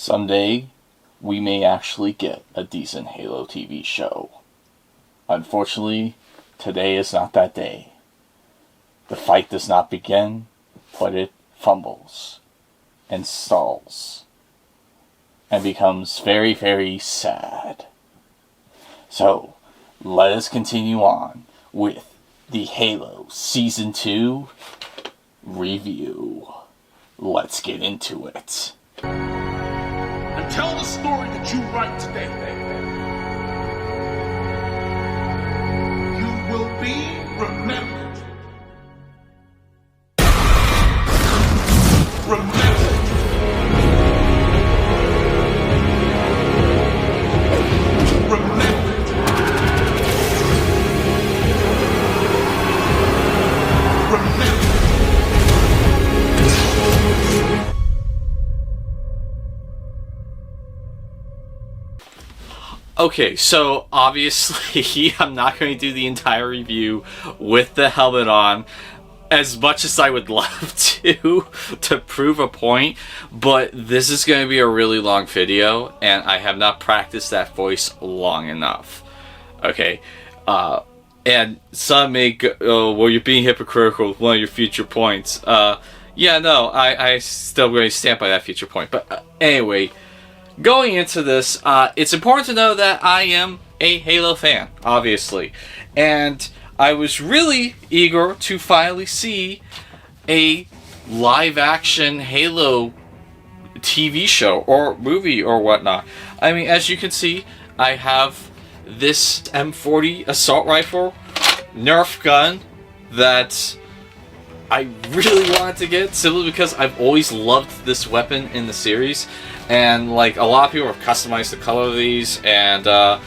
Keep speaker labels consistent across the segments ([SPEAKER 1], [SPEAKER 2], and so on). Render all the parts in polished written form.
[SPEAKER 1] Someday, we may actually get a decent Halo TV show. Unfortunately, today is not that day. The fight does not begin, but it fumbles and stalls and becomes very, very sad. So, let us continue on with the Halo Season 2 review. Let's get into it.
[SPEAKER 2] And tell the story that you write today. You will be remembered.
[SPEAKER 1] Okay, so obviously I'm not going to do the entire review with the helmet on, as much as I would love to prove a point, but this is going to be a really long video, and I have not practiced that voice long enough. Okay, and some may go, oh, well, you're being hypocritical with one of your future points. Yeah, no, I still going to stand by that future point, but anyway, going into this, it's important to know that I am a Halo fan, obviously, and I was really eager to finally see a live-action Halo TV show or movie or whatnot. I mean, as you can see, I have this M40 assault rifle Nerf gun that I really wanted to get, simply because I've always loved this weapon in the series. And like a lot of people have customized the color of these, and I'm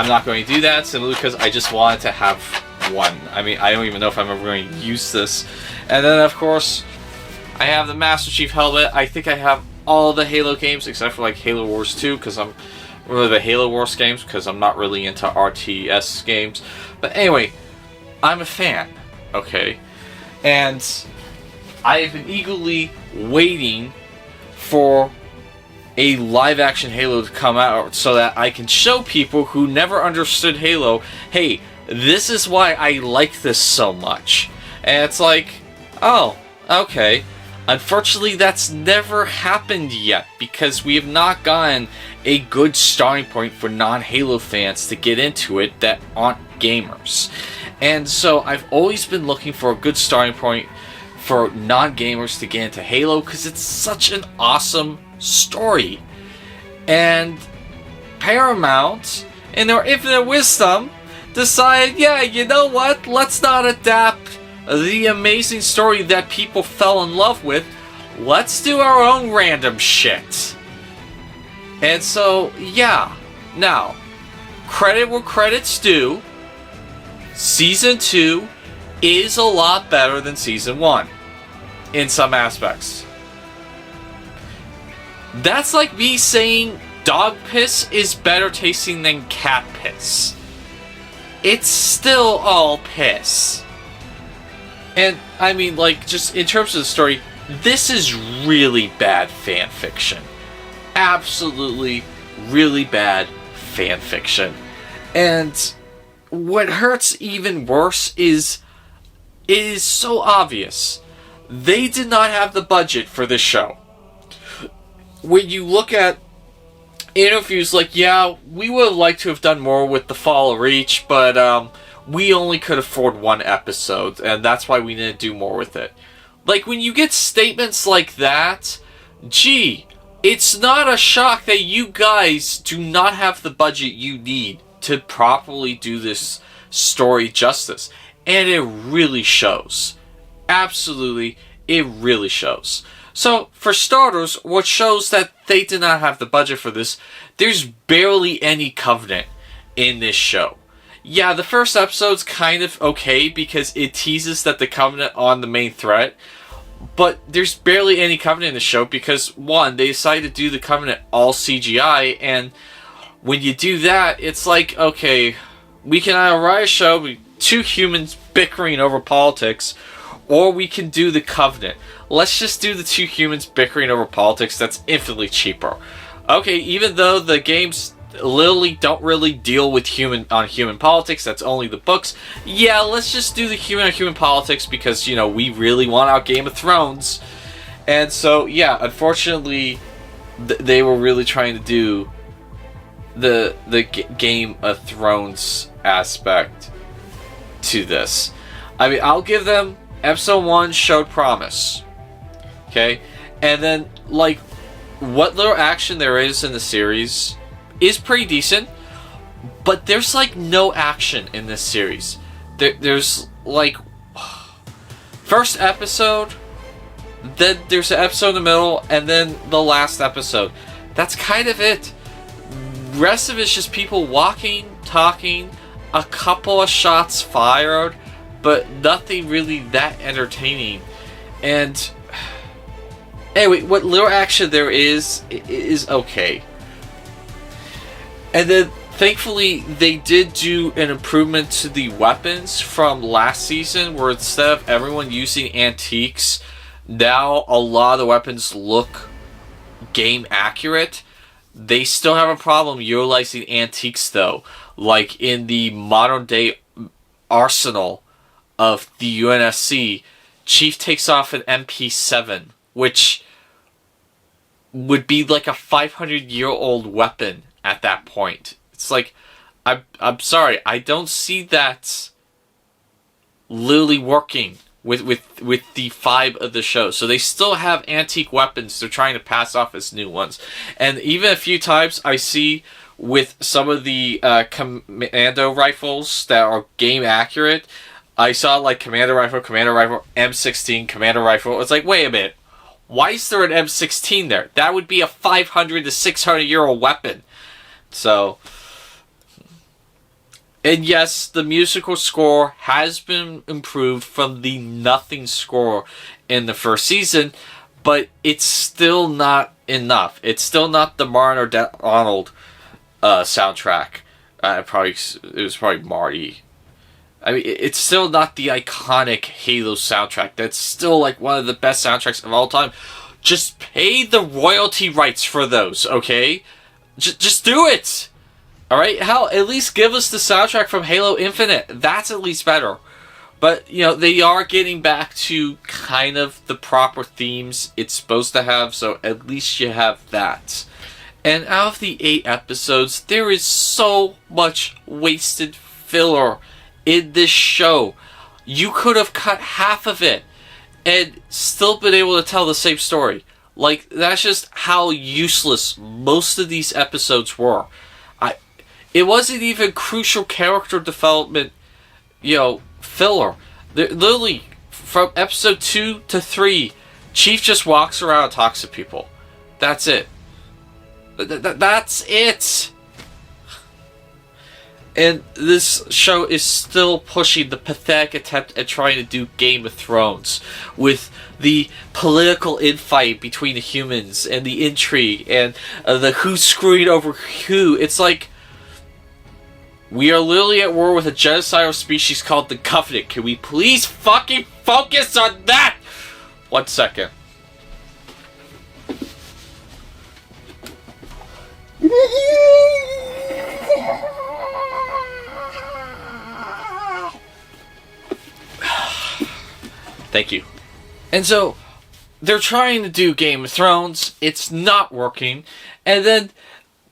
[SPEAKER 1] not going to do that simply because I just wanted to have one. I mean, I don't even know if I'm ever going to use this. And then of course, I have the Master Chief helmet. I think I have all the Halo games except for like Halo Wars 2, because I'm really the Halo Wars games, because I'm not really into RTS games. But anyway, I'm a fan, okay? And I've been eagerly waiting for a live-action Halo to come out so that I can show people who never understood Halo, hey, this is why I like this so much. And it's like, oh, okay. Unfortunately, that's never happened yet, because we have not gotten a good starting point for non-Halo fans to get into it that aren't gamers. And so I've always been looking for a good starting point for non-gamers to get into Halo, because it's such an awesome story. And Paramount, in their infinite wisdom, decided, yeah, you know what, let's not adapt the amazing story that people fell in love with, let's do our own random shit. And so, yeah, now, credit where credit's due, Season 2 is a lot better than Season 1, in some aspects. That's like me saying dog piss is better tasting than cat piss. It's still all piss. And, I mean, like, just in terms of the story, this is really bad fan fiction. Absolutely, really bad fan fiction. And what hurts even worse is, it is so obvious. They did not have the budget for this show. When you look at interviews like, yeah, we would have liked to have done more with the Fall of Reach, but we only could afford one episode, and that's why we didn't do more with it. Like, when you get statements like that, gee, it's not a shock that you guys do not have the budget you need to properly do this story justice. And it really shows. Absolutely, it really shows. So, for starters, what shows that they did not have the budget for this, there's barely any Covenant in this show. Yeah, the first episode's kind of okay because it teases that the Covenant are the main threat, but there's barely any Covenant in the show because, one, they decided to do the Covenant all CGI, and when you do that, it's like, okay, we can either write a show with two humans bickering over politics, or we can do the Covenant. Let's just do the two humans bickering over politics. That's infinitely cheaper. Okay, even though the games literally don't really deal with human politics, that's only the books. Yeah, let's just do the human on human politics because, you know, we really want our Game of Thrones. And so, yeah, unfortunately, they were really trying to do the Game of Thrones aspect to this. I mean, I'll give them episode 1 showed promise. Okay? And then, like, what little action there is in the series is pretty decent, but there's like no action in this series. There's like first episode, then there's an episode in the middle, and then the last episode. That's kind of it. Rest of it's just people walking, talking, a couple of shots fired, but nothing really that entertaining. And anyway, what little action there is okay. And then, thankfully, they did do an improvement to the weapons from last season, where instead of everyone using antiques, now a lot of the weapons look game accurate. They still have a problem utilizing antiques, though. Like in the modern day arsenal of the UNSC, Chief takes off an MP7, which would be like a 500-year-old weapon at that point. It's like, I'm sorry, I don't see that literally working with the vibe of the show. So they still have antique weapons they're trying to pass off as new ones. And even a few times I see with some of the commando rifles that are game accurate, I saw like commando rifle, M16, commando rifle. It's like, wait a minute. Why is there an M16 there? That would be a 500 to 600-year-old weapon. So, and yes, the musical score has been improved from the nothing score in the first season, but it's still not enough. It's still not the Martin or Arnold soundtrack. It was probably Marty. I mean, it's still not the iconic Halo soundtrack. That's still like one of the best soundtracks of all time. Just pay the royalty rights for those, okay? Just do it! Alright? Hell, at least give us the soundtrack from Halo Infinite. That's at least better. But, you know, they are getting back to kind of the proper themes it's supposed to have, so at least you have that. And out of the 8 episodes, there is so much wasted filler in this show. You could have cut half of it and still been able to tell the same story. Like, that's just how useless most of these episodes were. It wasn't even crucial character development, you know, filler. Literally, from episode 2 to 3, Chief just walks around and talks to people. That's it. That's it! And this show is still pushing the pathetic attempt at trying to do Game of Thrones with the political infight between the humans and the intrigue and the who's screwing over who. It's like, we are literally at war with a genocidal species called the Covenant. Can we please fucking focus on that? 1 second. Thank you. And so, they're trying to do Game of Thrones, it's not working, and then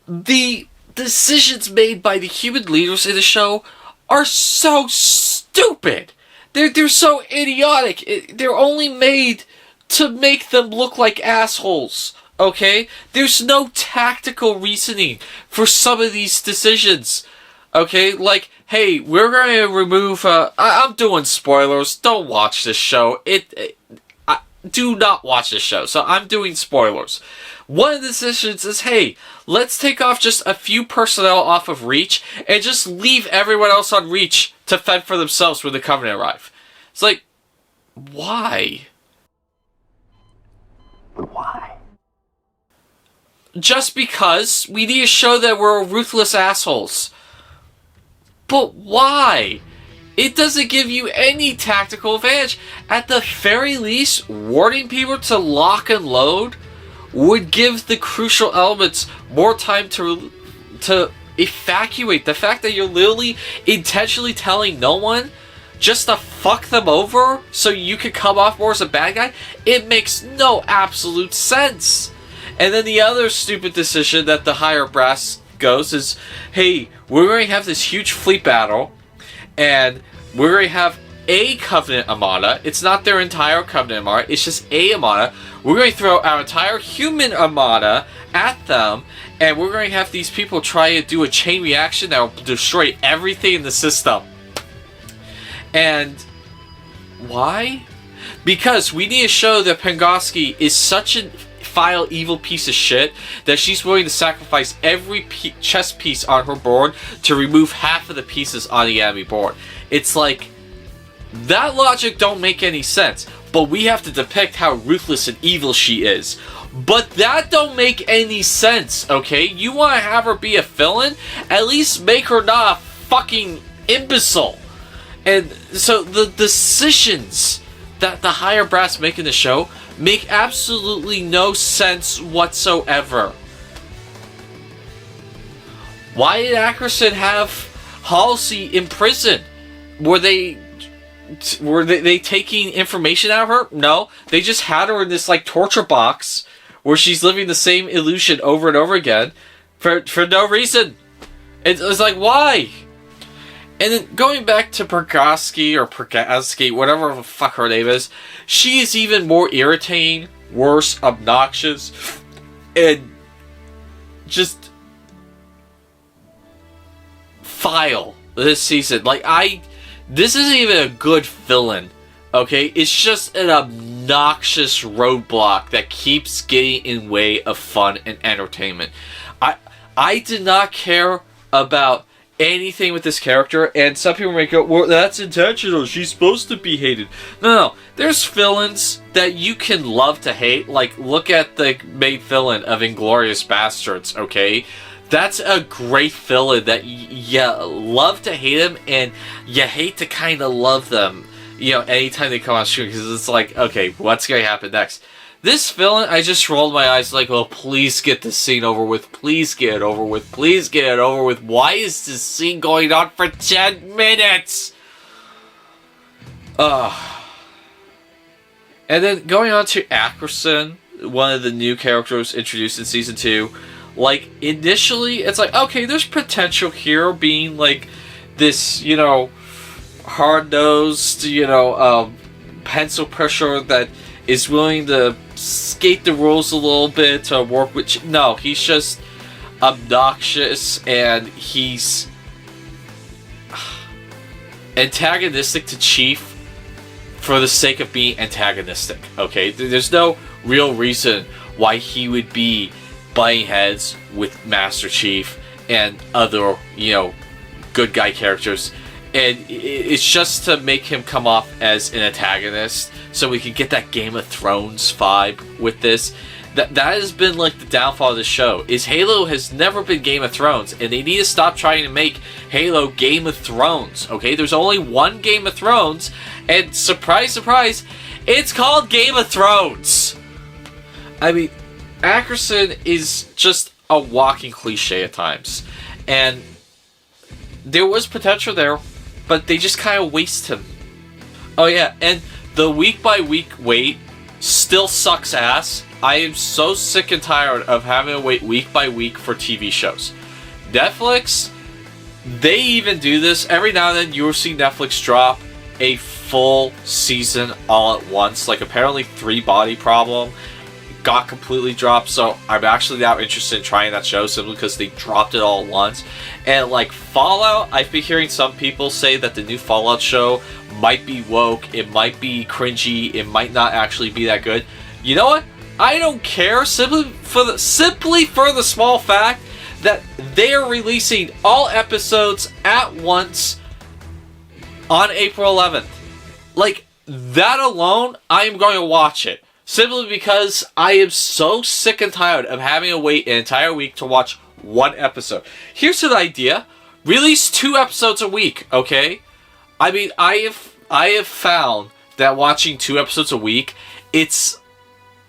[SPEAKER 1] the decisions made by the human leaders in the show are so stupid. They're so idiotic. They're only made to make them look like assholes, okay? There's no tactical reasoning for some of these decisions. Okay, like, hey, we're going to remove, I'm doing spoilers, don't watch this show, do not watch this show, so I'm doing spoilers. One of the decisions is, hey, let's take off just a few personnel off of Reach, and just leave everyone else on Reach to fend for themselves when the Covenant arrive. It's like, why?
[SPEAKER 3] Why?
[SPEAKER 1] Just because we need to show that we're ruthless assholes. But why? It doesn't give you any tactical advantage. At the very least, warning people to lock and load would give the crucial elements more time to evacuate. The fact that you're literally intentionally telling no one just to fuck them over so you could come off more as a bad guy, it makes no absolute sense. And then the other stupid decision that the higher brass goes is, hey, we're going to have this huge fleet battle, and we're going to have a Covenant Armada. It's not their entire Covenant Armada, it's just a Armada. We're going to throw our entire human Armada at them, and we're going to have these people try to do a chain reaction that will destroy everything in the system. And why? Because we need to show that Pengovsky is such a vile, evil piece of shit that she's willing to sacrifice every chess piece on her board to remove half of the pieces on the enemy board. It's like, that logic don't make any sense, but we have to depict how ruthless and evil she is. But that don't make any sense, okay? You want to have her be a villain? At least make her not a fucking imbecile. And so the decisions that the higher brass make in the show make absolutely no sense whatsoever. Why did Ackerson have Halsey in prison? Were they taking information out of her? No, they just had her in this like torture box where she's living the same illusion over and over again for no reason. It was like, why? And then going back to Pengovsky, whatever the fuck her name is, she is even more irritating, worse, obnoxious, and just vile this season. This isn't even a good villain, okay? It's just an obnoxious roadblock that keeps getting in way of fun and entertainment. I did not care about anything with this character, and some people may go, well, that's intentional, she's supposed to be hated. No, there's villains that you can love to hate. Like, look at the main villain of Inglourious Bastards, okay? That's a great villain that you love to hate him, and you hate to kind of love them, you know, anytime they come on screen, because it's like, okay, what's going to happen next? This villain, I just rolled my eyes like, oh, please get this scene over with. Please get it over with. Please get it over with. Why is this scene going on for 10 minutes? And then going on to Ackerson, one of the new characters introduced in Season 2. Like, initially, it's like, okay, there's potential here being, like, this, you know, hard-nosed, you know, pencil pusher that is willing to skate the rules a little bit to work with... No, he's just obnoxious, and he's antagonistic to Chief for the sake of being antagonistic, okay? There's no real reason why he would be butting heads with Master Chief and other, you know, good guy characters. And it's just to make him come off as an antagonist, so we can get that Game of Thrones vibe with this. That has been like the downfall of the show, is Halo has never been Game of Thrones, and they need to stop trying to make Halo Game of Thrones, okay? There's only one Game of Thrones, and surprise, surprise, it's called Game of Thrones! I mean, Ackerson is just a walking cliche at times, and there was potential there, but they just kind of waste him. Oh yeah, and the week-by-week wait still sucks ass. I am so sick and tired of having to wait week by week for TV shows. Netflix, they even do this. Every now and then you'll see Netflix drop a full season all at once. Like apparently 3 Body Problem got completely dropped, so I'm actually now interested in trying that show simply because they dropped it all at once. And like Fallout, I've been hearing some people say that the new Fallout show might be woke, it might be cringy, it might not actually be that good. You know what? I don't care, simply for the small fact that they are releasing all episodes at once on April 11th. Like, that alone, I am going to watch it. Simply because I am so sick and tired of having to wait an entire week to watch one episode. Here's the idea. Release 2 episodes a week, okay? I mean, I have found that watching 2 episodes a week, it's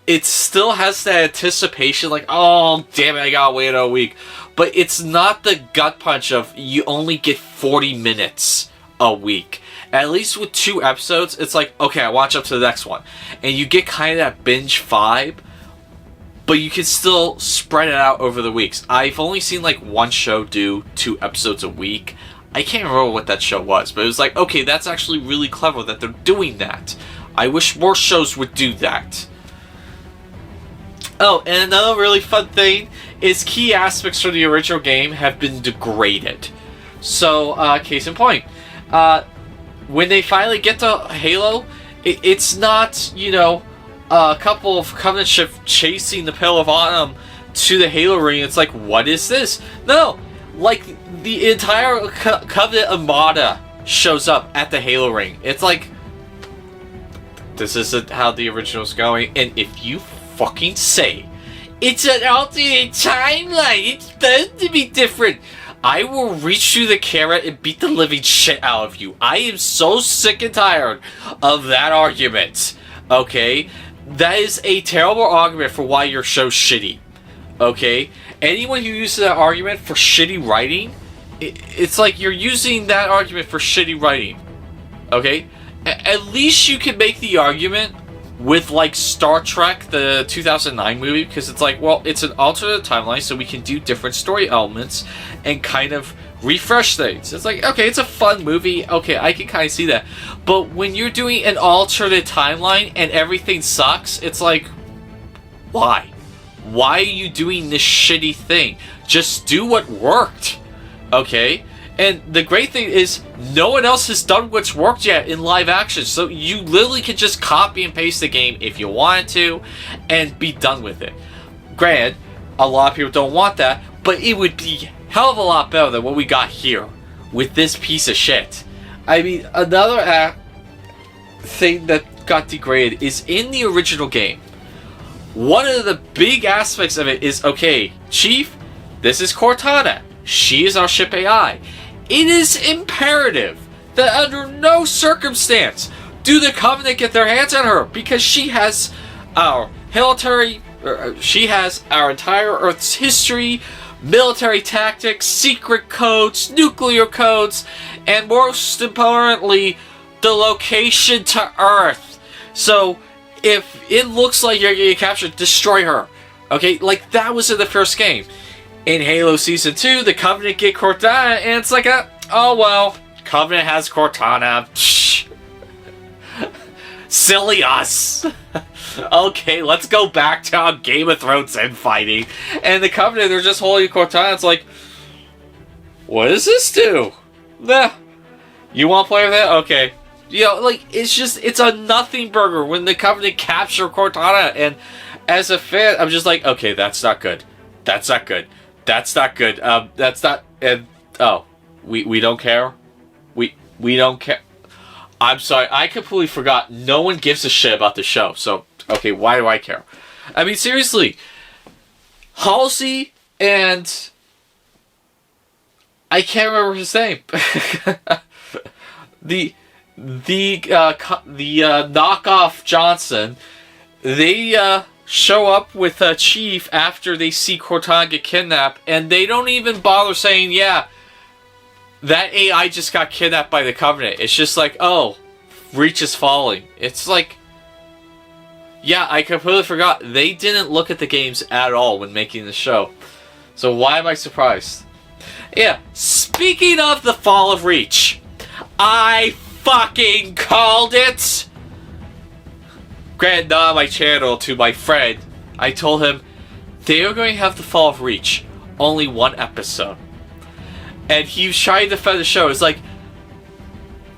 [SPEAKER 1] it still has that anticipation, like, oh, damn it, I gotta wait a week. But it's not the gut punch of you only get 40 minutes a week. At least with 2 episodes, it's like, okay, I watch up to the next one. And you get kind of that binge vibe, but you can still spread it out over the weeks. I've only seen like one show do 2 episodes a week. I can't remember what that show was, but it was like, okay, that's actually really clever that they're doing that. I wish more shows would do that. Oh, and another really fun thing is key aspects from the original game have been degraded. So, case in point, when they finally get to Halo, it's not, you know, a couple of Covenant ships chasing the Pill of Autumn to the Halo ring. It's like, what is this? No, like, the entire Covenant Armada shows up at the Halo ring. It's like, this isn't how the original's going, and if you fucking say it's an alternate timeline, it's supposed to be different, I will reach through the camera and beat the living shit out of you. I am so sick and tired of that argument. Okay? That is a terrible argument for why your show's shitty. Okay? Anyone who uses that argument for shitty writing, it's like you're using that argument for shitty writing. Okay? At least you can make the argument with, like, Star Trek, the 2009 movie, because it's like, well, it's an alternate timeline, so we can do different story elements and kind of refresh things. It's like, okay, it's a fun movie, okay, I can kind of see that. But when you're doing an alternate timeline and everything sucks, it's like, why? Why are you doing this shitty thing? Just do what worked, okay? And the great thing is, no one else has done what's worked yet in live action, so you literally can just copy and paste the game if you wanted to, and be done with it. Granted, a lot of people don't want that, but it would be a hell of a lot better than what we got here, with this piece of shit. I mean, another thing that got degraded is in the original game. One of the big aspects of it is, okay, Chief, this is Cortana. She is our ship AI. It is imperative that under no circumstance do the Covenant get their hands on her, because she has our military, she has our entire Earth's history, military tactics, secret codes, nuclear codes, and most importantly, the location to Earth. So if it looks like you're getting captured, destroy her. Okay, like that was in the first game. In Halo Season 2, the Covenant get Cortana, and it's like oh well, Covenant has Cortana. Silly us. Okay, let's go back to how Game of Thrones infighting. And the Covenant, they're just holding Cortana. It's like, what does this do? Nah. You want to play with it? Okay. You know, like, it's a nothing burger when the Covenant capture Cortana. And as a fan, I'm just like, okay, that's not good. That's not good. That's not good. That's not. Oh, we don't care. We don't care. I'm sorry. I completely forgot. No one gives a shit about the show. So okay, why do I care? I mean, seriously, Halsey and I can't remember his name. the knockoff Johnson. They show up with Chief after they see Cortana get kidnapped, and they don't even bother saying, yeah, that AI just got kidnapped by the Covenant. It's just like, oh, Reach is falling. It's like, yeah, I completely forgot. They didn't look at the games at all when making the show. So why am I surprised? Yeah, speaking of the fall of Reach, I fucking called it! Granted, not on my channel, to my friend, I told him they are going to have the fall of Reach. Only one episode. And he was trying to defend the show. It's like,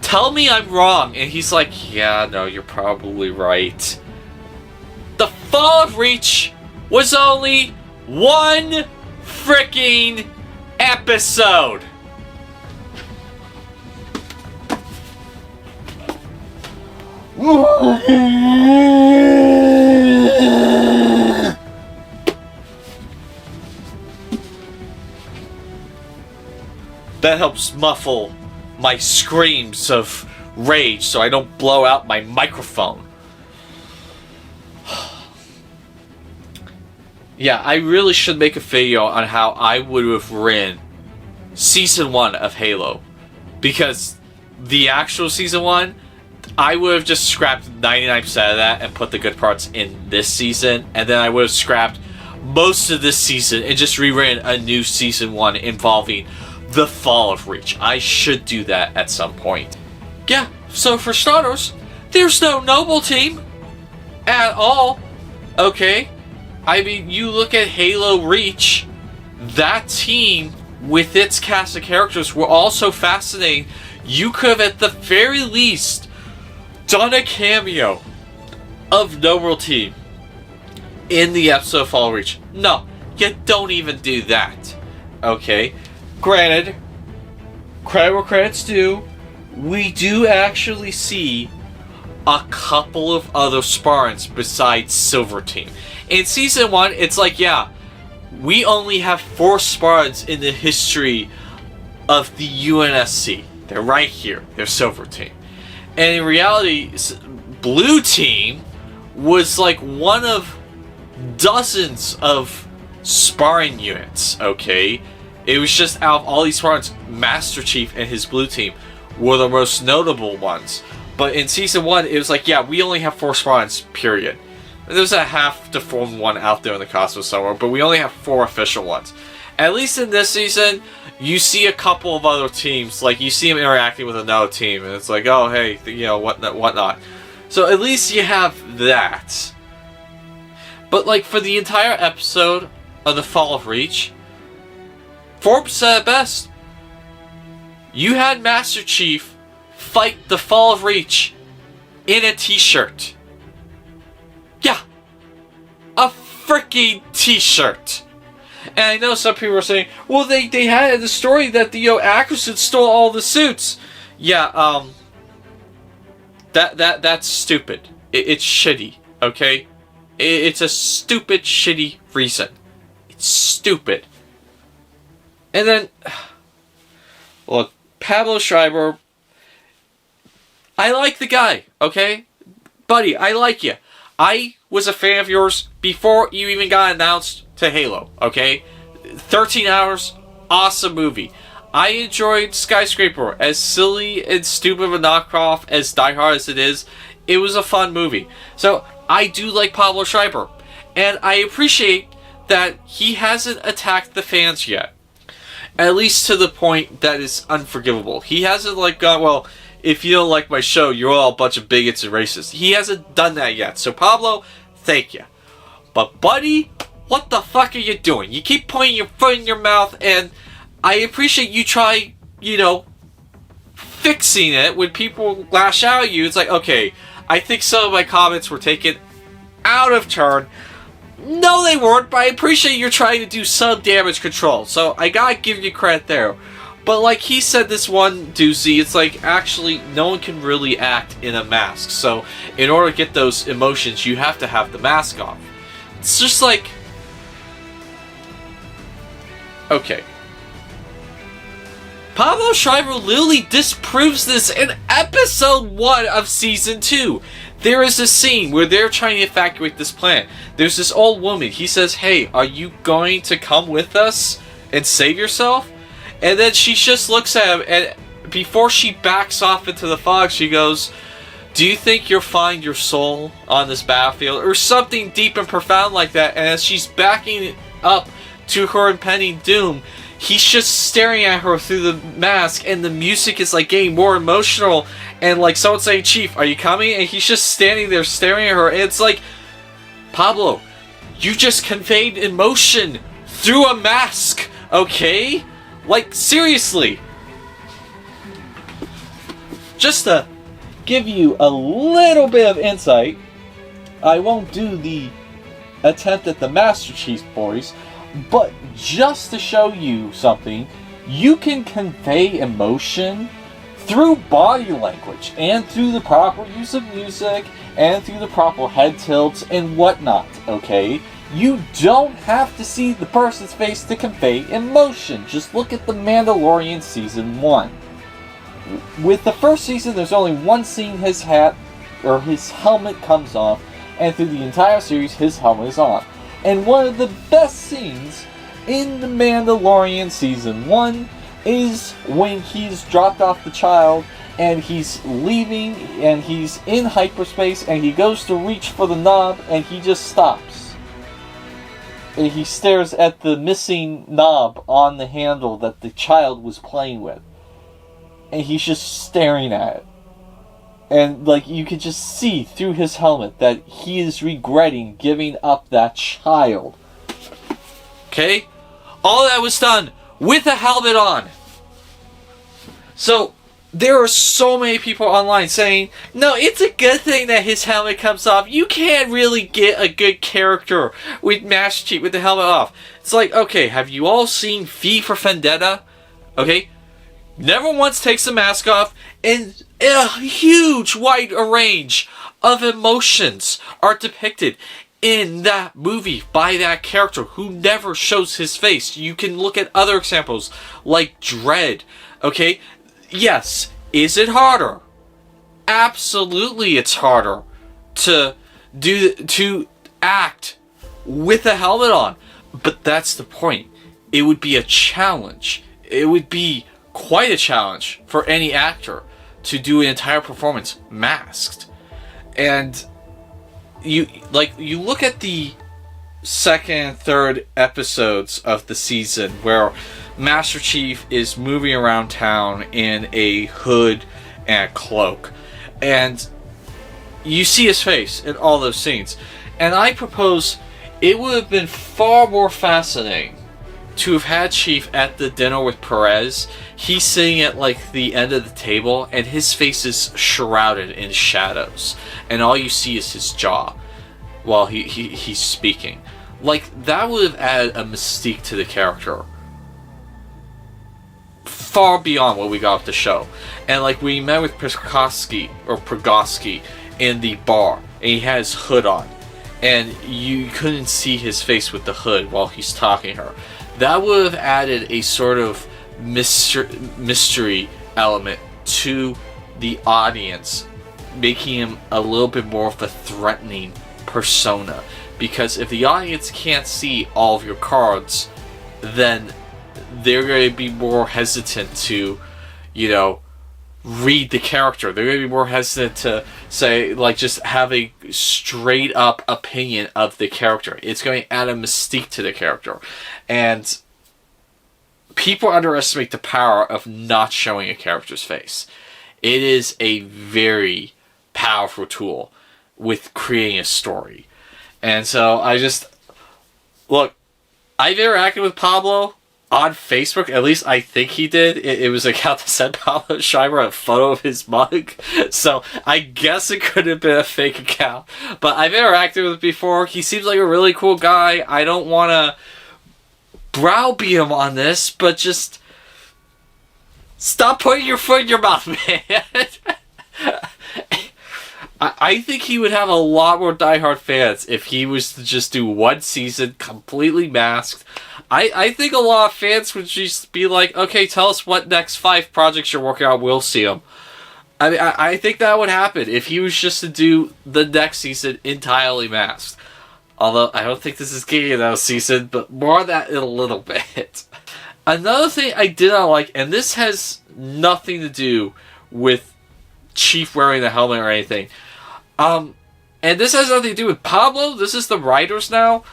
[SPEAKER 1] tell me I'm wrong. And he's like, yeah, no, you're probably right. The fall of Reach was only one freaking episode. That helps muffle my screams of rage so I don't blow out my microphone. Yeah, I really should make a video on how I would have written Season 1 of Halo. Because the actual Season 1, I would have just scrapped 99% of that and put the good parts in this season. And then I would have scrapped most of this season and just rewritten a new Season 1 involving the fall of Reach. I should do that at some point. Yeah, so for starters, there's no Noble team at all. Okay? I mean, you look at Halo Reach, that team with its cast of characters were all so fascinating. You could have, at the very least, done a cameo of Noble team in the episode of Fall of Reach. No, you don't even do that. Okay? Granted, credit where credit's due, we do actually see a couple of other Spartans besides Silver Team. In Season 1, it's like, yeah, we only have 4 Spartans in the history of the UNSC. They're right here. They're Silver Team. And in reality, Blue Team was like one of dozens of sparring units, okay? It was just out of all these Spartans, Master Chief and his Blue Team were the most notable ones. But in Season 1, it was like, yeah, we only have 4 Spartans, period. There's a half-deformed one out there in the cosmos somewhere, but we only have 4 official ones. At least in this season, you see a couple of other teams. Like, you see them interacting with another team, and it's like, oh, hey, you know, whatnot. So at least you have that. But, like, for the entire episode of The Fall of Reach, Forbes said it best. You had Master Chief fight the Fall of Reach in a t-shirt. Yeah. A freaking t-shirt. And I know some people are saying, well, they had in the story that the Ackerson stole all the suits. Yeah, that's stupid. It's shitty, okay? It's a stupid, shitty reason. It's stupid. And then, look, Pablo Schreiber, I like the guy, okay? Buddy, I like you. I was a fan of yours before you even got announced to Halo, okay? 13 hours, awesome movie. I enjoyed Skyscraper. As silly and stupid of a knockoff as Die Hard as it is, it was a fun movie. So, I do like Pablo Schreiber. And I appreciate that he hasn't attacked the fans yet. At least to the point that is unforgivable. He hasn't like gone, well, if you don't like my show, you're all a bunch of bigots and racists. He hasn't done that yet. So Pablo, thank you. But buddy, what the fuck are you doing? You keep putting your foot in your mouth, and I appreciate you try, you know, fixing it when people lash out at you. It's like, okay, I think some of my comments were taken out of turn. No, they weren't, but I appreciate you're trying to do some damage control. So I gotta give you credit there. But like he said, this one doozy, it's like, actually, no one can really act in a mask. So in order to get those emotions, you have to have the mask off. It's just like, okay. Pablo Schreiber literally disproves this in episode 1 of season 2. There is a scene where they're trying to evacuate this planet. There's this old woman. He says, hey, are you going to come with us and save yourself? And then she just looks at him, and before she backs off into the fog, she goes, do you think you'll find your soul on this battlefield? Or something deep and profound like that. And as she's backing up to her impending doom, he's just staring at her through the mask, and the music is like getting more emotional, and like someone saying, Chief, are you coming? And he's just standing there staring at her, and it's like, Pablo, you just conveyed emotion through a mask, okay? Like, seriously. Just to give you a little bit of insight, I won't do the attempt at the Master Chief voice, but just to show you something, you can convey emotion through body language and through the proper use of music and through the proper head tilts and whatnot, okay? You don't have to see the person's face to convey emotion. Just look at The Mandalorian Season 1. With the first season, there's only one scene his hat or his helmet comes off, and through the entire series, his helmet is on.
[SPEAKER 3] And one of the best scenes in The Mandalorian Season 1 is when he's dropped off the child and he's leaving and he's in hyperspace and he goes to reach for the knob and he just stops. And he stares at the missing knob on the handle that the child was playing with. And he's just staring at it. And like you could just see through his helmet that he is regretting giving up that child.
[SPEAKER 1] Okay? All that was done with a helmet on. So, there are so many people online saying, no, it's a good thing that his helmet comes off. You can't really get a good character with Master Chief with the helmet off. It's like, okay, have you all seen V for Vendetta? Okay? Never once takes the mask off, and a huge wide range of emotions are depicted in that movie by that character who never shows his face. You can look at other examples like Dredd. Okay? Yes, is it harder? Absolutely it's harder to act with a helmet on. But that's the point. It would be a challenge. It would be quite a challenge for any actor to do an entire performance masked. And you look at the second and third episodes of the season where Master Chief is moving around town in a hood and a cloak, and you see his face in all those scenes. And I propose it would have been far more fascinating to have had Chief at the dinner with Perez. He's sitting at like the end of the table and his face is shrouded in shadows and all you see is his jaw while he's speaking. Like, that would have added a mystique to the character far beyond what we got with the show. And like, we met with Prigosky in the bar and he had his hood on and you couldn't see his face with the hood while he's talking to her. That would have added a sort of mystery element to the audience, making him a little bit more of a threatening persona. Because if the audience can't see all of your cards, then they're going to be more hesitant to, read the character. They're going to be more hesitant to say, like, just have a straight up opinion of the character. It's going to add a mystique to the character. And people underestimate the power of not showing a character's face. It is a very powerful tool with creating a story. And so I interacted with Pablo on Facebook. At least I think he did. It was an account that sent Pablo Schreiber a photo of his mug. So I guess it could have been a fake account. But I've interacted with him before. He seems like a really cool guy. I don't want to browbeat him on this, but just stop putting your foot in your mouth, man. I think he would have a lot more diehard fans if he was to just do one season completely masked. I think a lot of fans would just be like, okay, tell us what next 5 projects you're working on, we'll see them. I mean, I think that would happen if he was just to do the next season entirely masked. Although, I don't think this is getting another season, but more on that in a little bit. Another thing I did not like, and this has nothing to do with Chief wearing the helmet or anything. And this has nothing to do with Pablo. This is the writers now.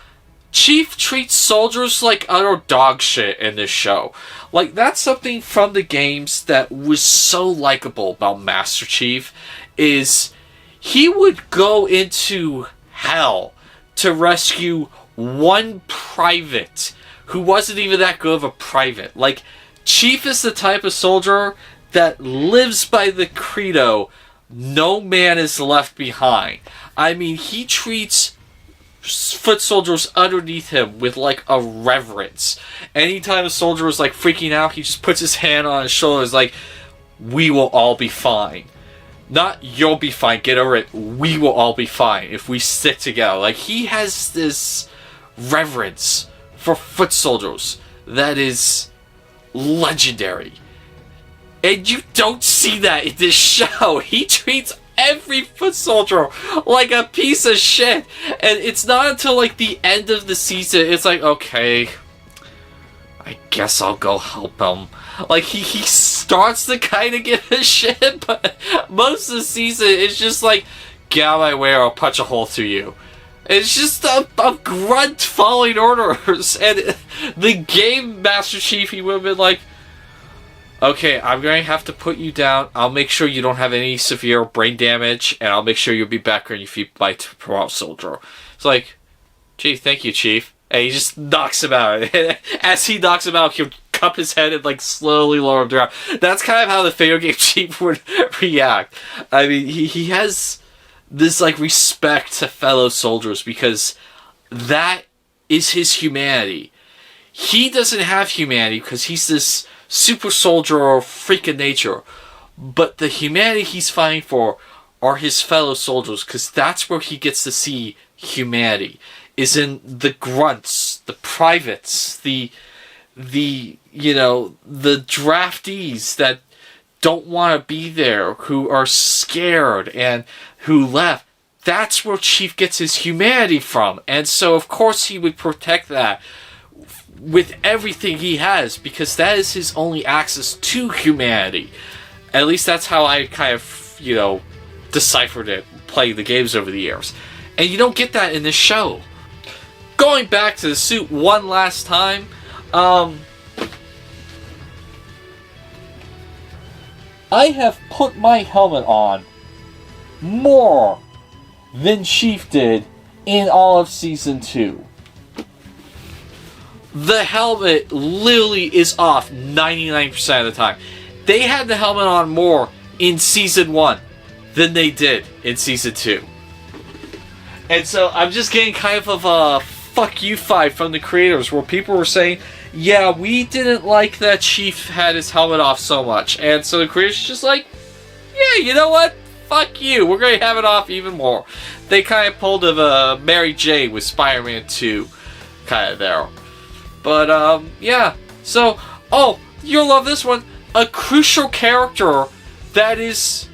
[SPEAKER 1] Chief treats soldiers like utter dog shit in this show. Like, that's something from the games that was so likable about Master Chief, is he would go into hell to rescue one private who wasn't even that good of a private. Like, Chief is the type of soldier that lives by the credo, no man is left behind. I mean, he treats foot soldiers underneath him with like a reverence. Anytime a soldier is like freaking out, he just puts his hand on his shoulders like, we will all be fine. Not you'll be fine, get over it, we will all be fine if we stick together. Like, he has this reverence for foot soldiers that is legendary. And you don't see that in this show. He treats every foot soldier like a piece of shit. And it's not until like the end of the season, it's like, okay, I guess I'll go help him. Like, he starts to kind of give a shit, but most of the season it's just like, get out of my way or I'll punch a hole through you. It's just a grunt following orders. And the game Master Chief, he would have been like, okay, I'm going to have to put you down. I'll make sure you don't have any severe brain damage, and I'll make sure you'll be back on your feet by tomorrow, soldier. It's like, Chief, thank you, Chief. And he just knocks him out. As he knocks him out, he'll cup his head and like slowly lower him down. That's kind of how the video game Chief would react. I mean, he has this like respect to fellow soldiers because that is his humanity. He doesn't have humanity because he's this super soldier or freak of nature, but the humanity he's fighting for are his fellow soldiers, because that's where he gets to see humanity, is in the grunts, the privates, the draftees that don't want to be there, who are scared and who left. That's where Chief gets his humanity from. And so of course he would protect that with everything he has, because that is his only access to humanity. At least that's how I kind of, deciphered it playing the games over the years. And you don't get that in this show. Going back to the suit one last time,
[SPEAKER 3] I have put my helmet on more than Chief did in all of Season 2.
[SPEAKER 1] The helmet literally is off 99% of the time. They had the helmet on more in Season 1 than they did in Season 2. And so I'm just getting kind of a fuck you fight from the creators, where people were saying, yeah, we didn't like that Chief had his helmet off so much. And so the creators just like, yeah, you know what? Fuck you. We're going to have it off even more. They kind of pulled a Mary Jane with Spider-Man 2 kind of there. But, yeah. So, oh, you'll love this one. A crucial character that is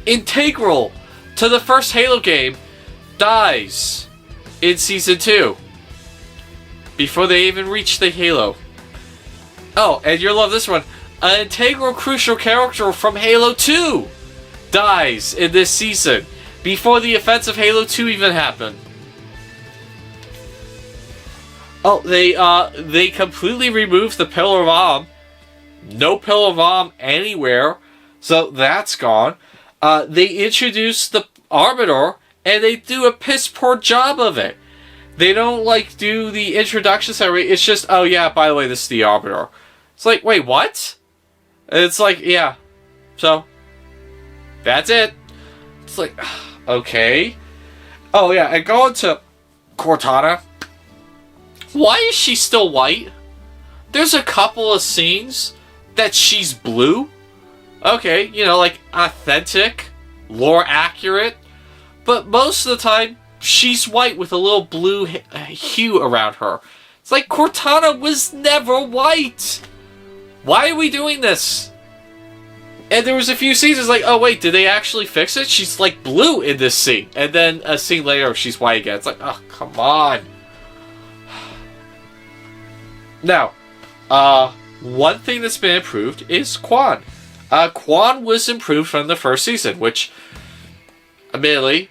[SPEAKER 1] integral to the first Halo game dies in Season 2. Before they even reach the Halo. Oh, and you'll love this one. An integral crucial character from Halo 2 dies in this season. Before the events of Halo 2 even happen. Oh, they completely removed the Pillar of Om. No Pillar of Om anywhere. So that's gone. They introduced the Arbiter, and they do a piss poor job of it. They don't, do the introduction ceremony. It's just, oh yeah, by the way, this is the Arbiter. It's like, wait, what? And it's like, yeah. So, that's it. It's like, okay. Oh yeah, and going to Cortana. Why is she still white? There's a couple of scenes that she's blue. Okay, authentic, lore accurate. But most of the time, she's white with a little blue hue around her. It's like, Cortana was never white. Why are we doing this? And there was a few scenes, it's like, oh wait, did they actually fix it? She's blue in this scene. And then a scene later, she's white again. It's like, oh, come on. Now, one thing that's been improved is Kwan. Kwan was improved from the first season, which, admittedly,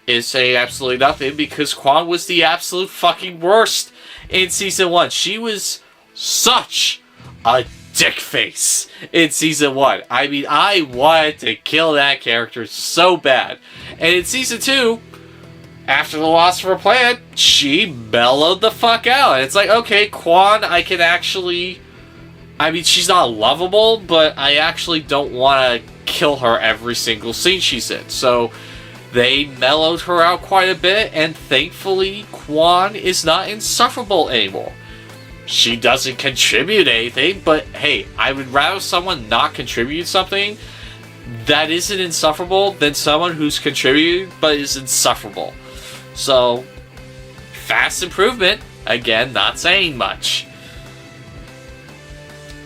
[SPEAKER 1] is saying absolutely nothing, because Kwan was the absolute fucking worst in Season 1. She was such a dick face in Season 1. I mean, I wanted to kill that character so bad. And in Season 2, after the loss of her plan, she mellowed the fuck out. And it's like, okay, Kwan, I can actually... I mean, she's not lovable, but I actually don't want to kill her every single scene she's in. So they mellowed her out quite a bit, and thankfully, Kwan is not insufferable anymore. She doesn't contribute anything, but hey, I would rather someone not contribute something that isn't insufferable than someone who's contributed but is insufferable. So, fast improvement. Again, not saying much.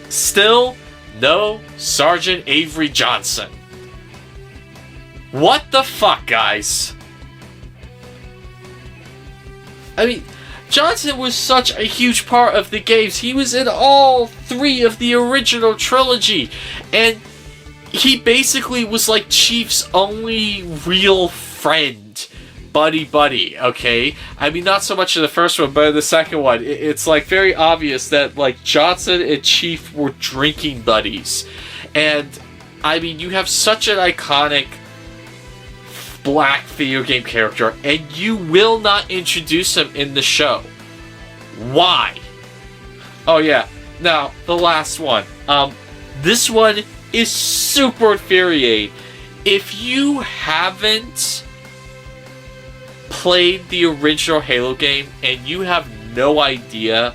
[SPEAKER 1] Still, no Sergeant Avery Johnson. What the fuck, guys? I mean, Johnson was such a huge part of the games. He was in all 3 of the original trilogy. And he basically was like Chief's only real friend. Buddy, okay? I mean, not so much in the first one, but in the second one, it's like very obvious that like Johnson and Chief were drinking buddies. And I mean, you have such an iconic black video game character, and you will not introduce him in the show. Why? Oh yeah, now the last one. This one is super infuriating. If you haven't played the original Halo game and you have no idea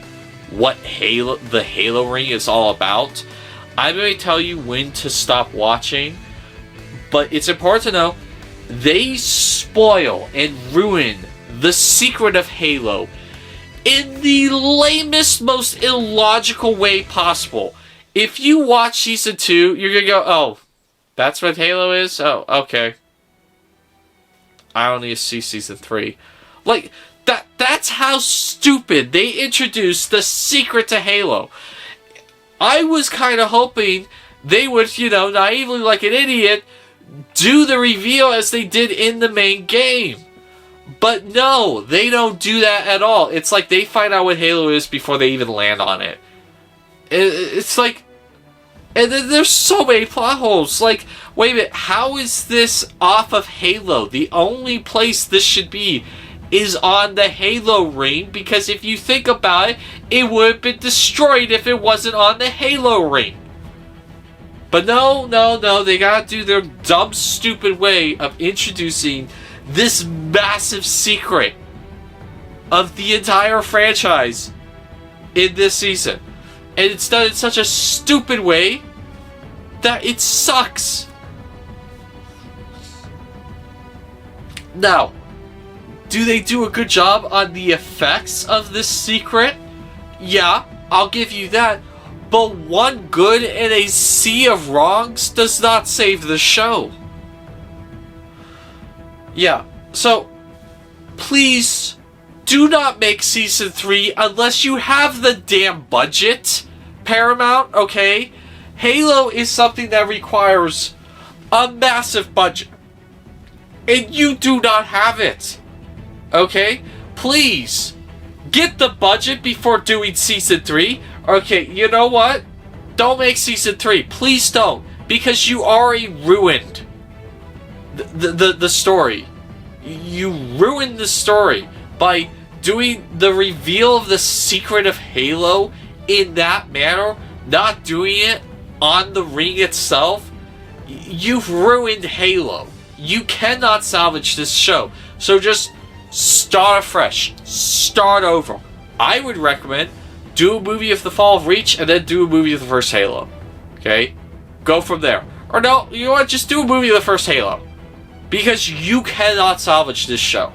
[SPEAKER 1] what the Halo ring is all about, I'm going to tell you when to stop watching, but it's important to know they spoil and ruin the secret of Halo in the lamest, most illogical way possible. If you watch Season 2, you're going to go, oh, that's what Halo is? Oh, okay. I don't need to see Season 3. Like, that's how stupid they introduced the secret to Halo. I was kind of hoping they would, naively like an idiot, do the reveal as they did in the main game. But no, they don't do that at all. It's like they find out what Halo is before they even land on it. It's like... And then there's so many plot holes. Like, wait a minute, how is this off of Halo? The only place this should be is on the Halo ring, because if you think about it, it would have been destroyed if it wasn't on the Halo ring. But no, they gotta do their dumb, stupid way of introducing this massive secret of the entire franchise in this season. And it's done in such a stupid way that it sucks. Now, do they do a good job on the effects of this secret? Yeah, I'll give you that. But one good in a sea of wrongs does not save the show. Yeah, so please do not make Season 3 unless you have the damn budget, Paramount, okay? Halo is something that requires a massive budget, and you do not have it, okay? Please, get the budget before doing Season 3. Okay, you know what? Don't make Season 3. Please don't, because you already ruined the story. You ruined the story by doing the reveal of the secret of Halo in that manner, not doing it on the ring itself. You've ruined Halo. You cannot salvage this show. So just start afresh. Start over. I would recommend do a movie of the Fall of Reach and then do a movie of the first Halo. Okay? Go from there. Or no, you know what? Just do a movie of the first Halo. Because you cannot salvage this show.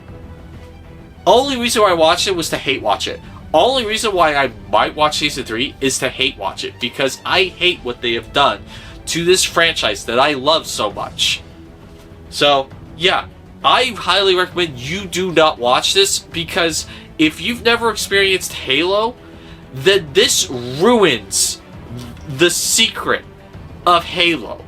[SPEAKER 1] Only reason why I watched it was to hate watch it. Only reason why I might watch Season 3 is to hate watch it. Because I hate what they have done to this franchise that I love so much. So, yeah. I highly recommend you do not watch this. Because if you've never experienced Halo, then this ruins the secret of Halo.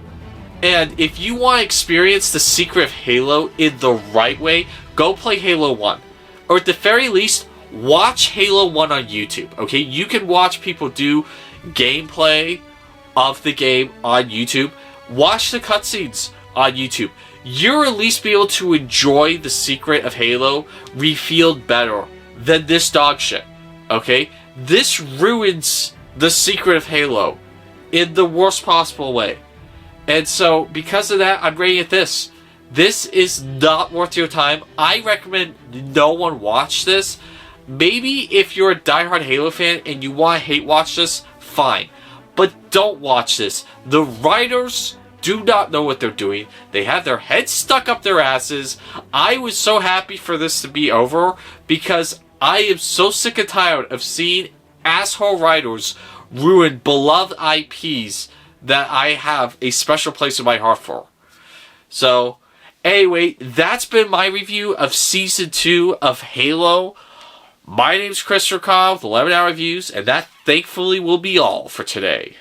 [SPEAKER 1] And if you want to experience the secret of Halo in the right way, go play Halo 1. Or at the very least, watch Halo 1 on YouTube, okay? You can watch people do gameplay of the game on YouTube. Watch the cutscenes on YouTube. You'll at least be able to enjoy the secret of Halo revealed better than this dog shit, okay? This ruins the secret of Halo in the worst possible way. And so, because of that, I'm rating it this. This is not worth your time. I recommend no one watch this. Maybe if you're a diehard Halo fan and you want to hate watch this, fine. But don't watch this. The writers do not know what they're doing. They have their heads stuck up their asses. I was so happy for this to be over because I am so sick and tired of seeing asshole writers ruin beloved IPs that I have a special place in my heart for. So, Anyway, that's been my review of Season 2 of Halo. My name's Christopher Cobb with 11 Hour Reviews, and that thankfully will be all for today.